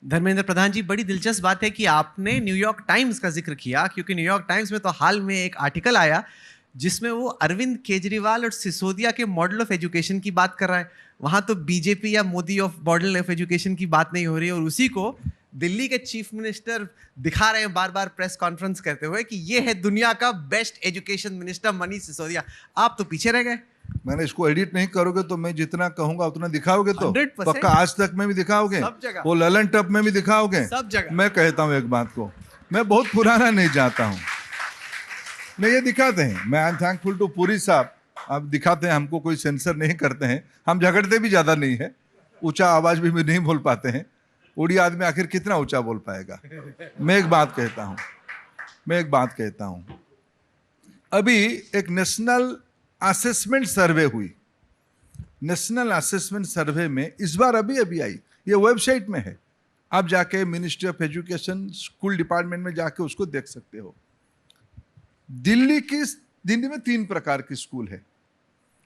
धर्मेंद्र प्रधान जी, बड़ी दिलचस्प बात है कि आपने न्यूयॉर्क टाइम्स का जिक्र किया, क्योंकि न्यूयॉर्क टाइम्स में तो हाल में एक आर्टिकल आया जिसमें वो अरविंद केजरीवाल और सिसोदिया के मॉडल ऑफ एजुकेशन की बात कर रहा है। वहां तो बीजेपी या Modi of model of education की बात नहीं हो रही है, और उसी को दिल्ली के चीफ मिनिस्टर दिखा रहे हैं बार बार प्रेस कॉन्फ्रेंस करते हुए कि ये है दुनिया का best education minister Manish Sisodia. आप तो पीछे रह गए। मैंने इसको एडिट नहीं करोगे तो मैं जितना कहूंगा उतना दिखाओगे तो 100%। पक्का आज तक में भी दिखाओगे, सब जगह। वो ललन टप में भी दिखाओगे, सब जगह। मैं कहता हूं एक बात को, मैं बहुत पुराना नहीं जाता हूं, नहीं ये दिखाते हैं। मैं I am thankful to Puri साहब, आप दिखाते हैं, हमको कोई सेंसर नहीं करते हैं, हम झगड़ते भी ज्यादा नहीं है, ऊंचा आवाज भी नहीं बोल पाते हैं। उड़िया आदमी आखिर कितना ऊंचा बोल पाएगा। मैं एक बात कहता हूं, अभी एक नेशनल असेसमेंट सर्वे हुई। नेशनल असेसमेंट सर्वे में इस बार अभी आई, ये वेबसाइट में है, आप जाके ministry of education school department में जाके उसको देख सकते हो। दिल्ली में 3 प्रकार की स्कूल है।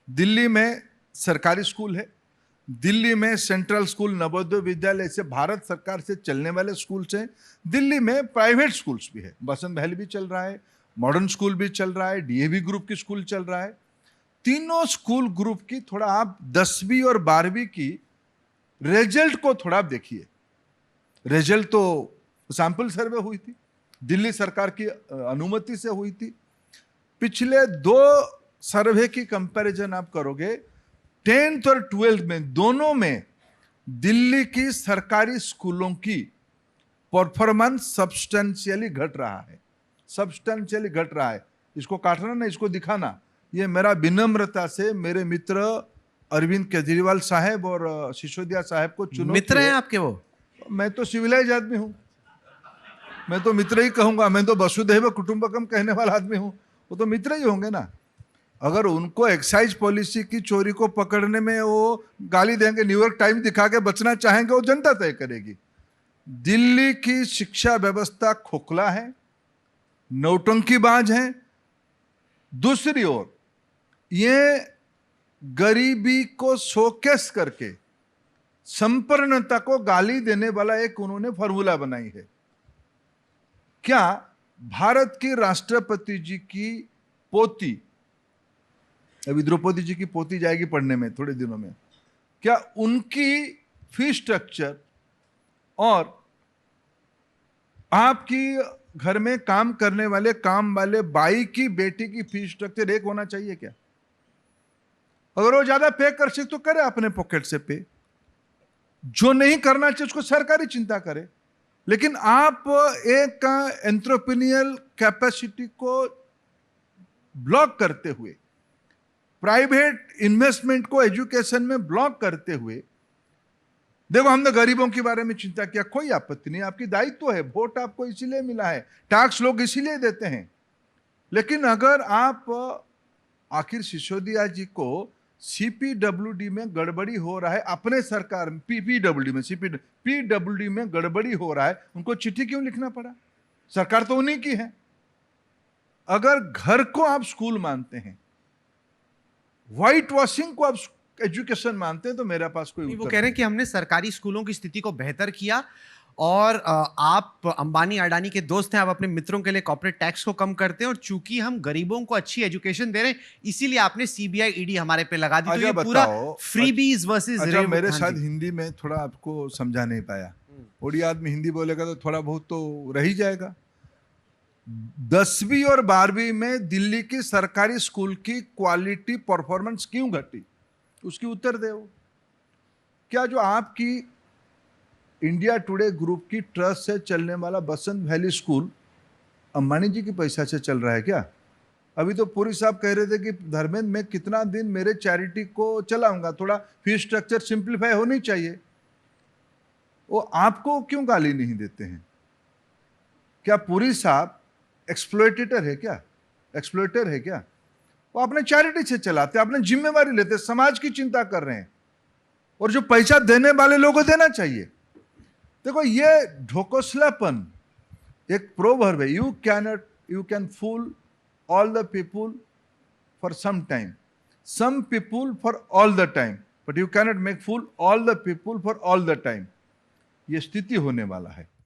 दिल्ली में सरकारी स्कूल है, दिल्ली में सेंट्रल स्कूल, नवोदय विद्यालय से भारत सरकार से चलने वाले स्कूल्स हैं, दिल्ली में प्राइवेट स्कूल्स भी है, बसंत महल भी चल रहा है, मॉडर्न स्कूल भी चल रहा है, डीएवी ग्रुप की स्कूल चल रहा है। तीनों स्कूल ग्रुप की थोड़ा आप 10वीं और 12वीं की रिजल्ट को थोड़ा देखिए। रिजल्ट तो सैंपल सर्वे हुई थी, दिल्ली सरकार की अनुमति से हुई थी। पिछले 2 सर्वे की कंपैरिजन आप करोगे, 10th और 12th में दोनों में दिल्ली की सरकारी स्कूलों की परफॉर्मेंस सब्सटेंशियली घट रहा है, सब्सटेंशियली घट रहा है। इसको काटना ना, इसको दिखाना, ये मेरा विनम्रता से मेरे मित्र अरविंद केजरीवाल साहब और सिसोदिया साहब को चुनौती। मित्र हैं आपके वो? मैं तो सिविलाइज आदमी हूं, मैं तो मित्र ही कहूंगा, मैं तो वसुधैव कुटुंबकम कहने वाला आदमी हूं, वो तो मित्र ही होंगे ना। अगर उनको एक्साइज पॉलिसी की चोरी को पकड़ने में वो गाली देंगे, न्यूयॉर्क टाइम्स दिखा के बचना चाहेंगे, वो जनता तय करेगी। दिल्ली की शिक्षा व्यवस्था खोखला है, नौटंकीबाज है। दूसरी ओर ये गरीबी को शोकेस करके संपन्नता को गाली देने वाला एक उन्होंने फॉर्मूला बनाई है। क्या भारत की राष्ट्रपति जी की पोती, अभी द्रौपदी जी की पोती जाएगी पढ़ने में थोड़े दिनों में, क्या उनकी फीस स्ट्रक्चर और आपकी घर में काम करने वाले काम वाले बाई की बेटी की फीस स्ट्रक्चर एक होना चाहिए क्या? अगर वो ज्यादा पे कर सकते तो करे अपने पॉकेट से पे, जो नहीं करना चाहिए उसको सरकारी चिंता करे। लेकिन आप एक एंटरप्रेन्योरियल कैपेसिटी को ब्लॉक करते हुए, प्राइवेट इन्वेस्टमेंट को एजुकेशन में ब्लॉक करते हुए, देखो हमने गरीबों के बारे में चिंता किया, कोई आपत्ति नहीं, आपकी दायित्व है, वोट आपको इसीलिए मिला है, टैक्स लोग इसीलिए देते हैं। लेकिन अगर आप आखिर सिसोदिया जी को सीपीडब्ल्यूडी में गड़बड़ी हो रहा है, अपने सरकार में पीडब्ल्यूडी में गड़बड़ी हो रहा है, उनको चिट्ठी क्यों लिखना पड़ा? सरकार तो उन्हीं की है। अगर घर को आप स्कूल मानते हैं, व्हाइट वॉशिंग को आप एजुकेशन मानते हैं, तो मेरे पास कोई वो कह रहे हैं कि हमने सरकारी स्कूलों की स्थिति को बेहतर किया, और आप अंबानी अडानी के दोस्त हैं, आप अपने मित्रों के लिए कॉर्पोरेट टैक्स को कम करते हैं, और चूंकि हम गरीबों को अच्छी एजुकेशन दे रहे हैं इसीलिए आपने सीबीआई ईडी हमारे पे लगा दी। तो ये पूरा फ्रीबीज वर्सेस अच्छा, मेरे साथ हिंदी में थोड़ा आपको समझा नहीं पाया, उड़िया आदमी हिंदी बोलेगा तो थोड़ा बहुत तो रह ही जाएगा। 10वीं और 12वीं में दिल्ली की सरकारी स्कूल की क्वालिटी परफॉर्मेंस क्यों घटी, उसकी उत्तर दे। क्या जो आपकी इंडिया टुडे ग्रुप की ट्रस्ट से चलने वाला बसंत वैली स्कूल अंबानी जी की पैसा से चल रहा है क्या? अभी तो पुरी साहब कह रहे थे कि धर्मेंद्र मैं कितना दिन मेरे चैरिटी को चलाऊंगा, थोड़ा फीस स्ट्रक्चर सिंप्लीफाई होनी चाहिए। वो आपको क्यों गाली नहीं देते हैं? क्या पुरी साहब एक्सप्लॉइटेटर है क्या? एक्सप्लॉइटर है क्या? वो अपने चैरिटी से चलाते, अपने जिम्मेवारी लेते, समाज की चिंता कर रहे हैं, और जो पैसा देने वाले लोगों को देना चाहिए। देखो ये ढोकसलापन एक प्रोवर्ब है, you can fool all the people for some time, some people for all the time, but you cannot make fool all the people for all the time. ये स्थिति होने वाला है।